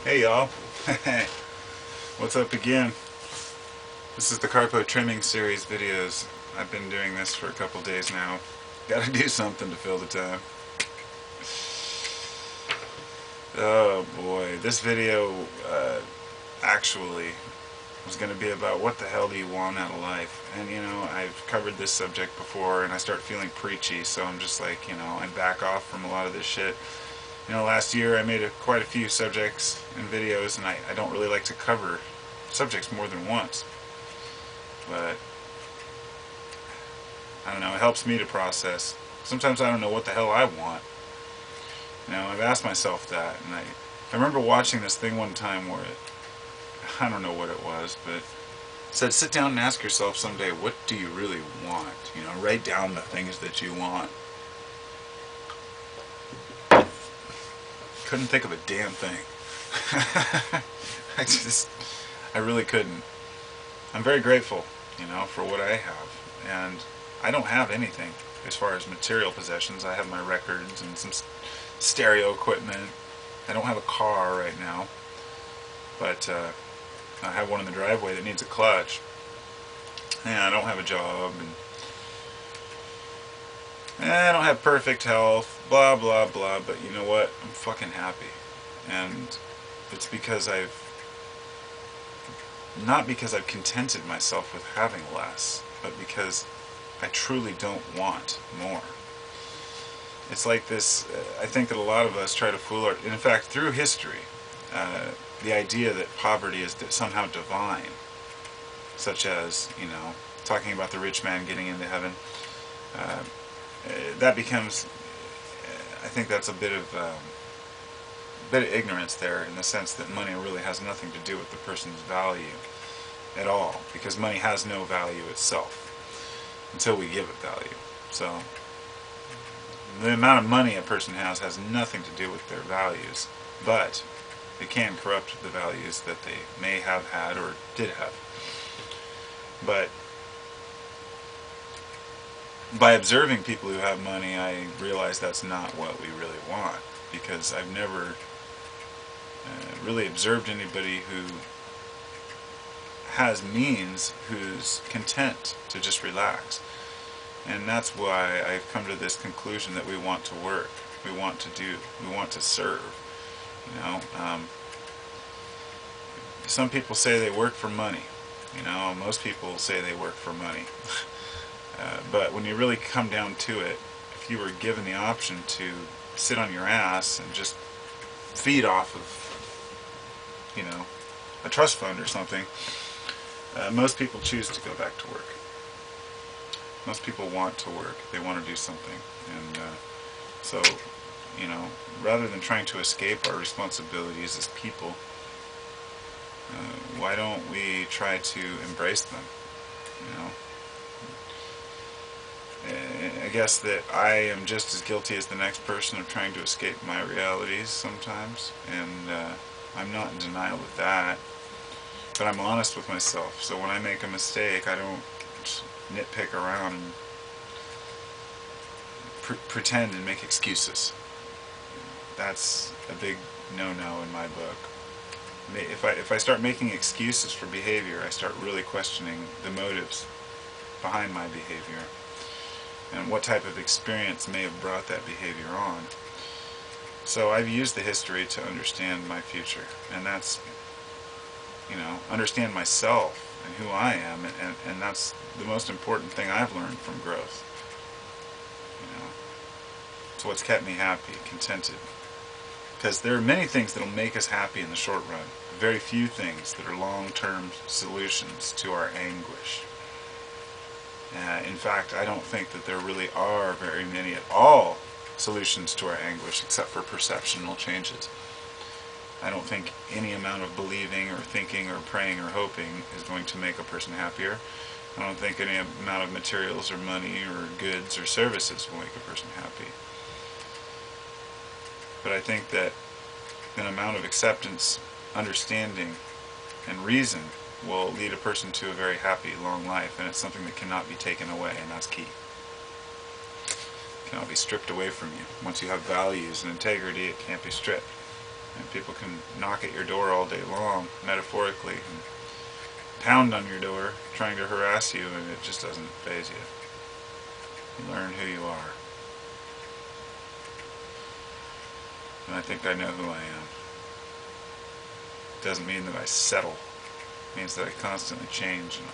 Hey y'all, what's up again? This is the Carpo Trimming Series videos. I've been doing this for a couple days now. Gotta do something to fill the time. Oh boy, this video actually was going to be about what the hell do you want out of life. And you know, I've covered this subject before and I start feeling preachy, so I'm just like, I back off from a lot of this shit. Last year I made quite a few subjects and videos, and I don't really like to cover subjects more than once. But, I don't know, it helps me to process. Sometimes I don't know what the hell I want. I've asked myself that, and I remember watching this thing one time where I don't know what it was, but it said sit down and ask yourself someday, what do you really want? Write down the things that you want. Couldn't think of a damn thing. I really couldn't. I'm very grateful, for what I have. And I don't have anything as far as material possessions. I have my records and some stereo equipment. I don't have a car right now, but I have one in the driveway that needs a clutch. And I don't have a job, and I don't have perfect health, blah blah blah, but you know what? I'm fucking happy. And it's because not because I've contented myself with having less, but because I truly don't want more. It's like this, I think that a lot of us try to fool in fact, through history, the idea that poverty is somehow divine, such as, talking about the rich man getting into heaven, that becomes, I think that's a bit of ignorance there, in the sense that money really has nothing to do with the person's value at all, because money has no value itself until we give it value. So the amount of money a person has nothing to do with their values, but it can corrupt the values that they may have had or did have. But by observing people who have money, I realize that's not what we really want, because I've never really observed anybody who has means who's content to just relax. And that's why I've come to this conclusion that we want to work, we want to do, we want to serve. Some people say they work for money. Most people say they work for money. But when you really come down to it, if you were given the option to sit on your ass and just feed off of, a trust fund or something, most people choose to go back to work. Most people want to work. They want to do something. And so, rather than trying to escape our responsibilities as people, why don't we try to embrace them? I guess that I am just as guilty as the next person of trying to escape my realities sometimes, and I'm not in denial of that, but I'm honest with myself. So when I make a mistake, I don't nitpick around and pretend and make excuses. That's a big no-no in my book. If I start making excuses for behavior, I start really questioning the motives behind my behavior and what type of experience may have brought that behavior on. So I've used the history to understand my future, and that's, understand myself and who I am, and that's the most important thing I've learned from growth. It's what's kept me happy, contented. Because there are many things that will make us happy in the short run, very few things that are long-term solutions to our anguish. In fact, I don't think that there really are very many at all solutions to our anguish, except for perceptional changes. I don't think any amount of believing or thinking or praying or hoping is going to make a person happier. I don't think any amount of materials or money or goods or services will make a person happy. But I think that an amount of acceptance, understanding, and reason will lead a person to a very happy, long life, and it's something that cannot be taken away, and that's key. It cannot be stripped away from you. Once you have values and integrity, it can't be stripped. And people can knock at your door all day long, metaphorically, and pound on your door trying to harass you, and it just doesn't faze you. You learn who you are. And I think I know who I am. Doesn't mean that I settle. It means that I constantly change and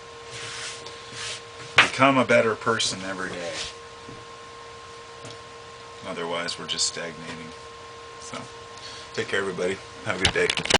become a better person every day. Otherwise, we're just stagnating. So, take care, everybody. Have a good day.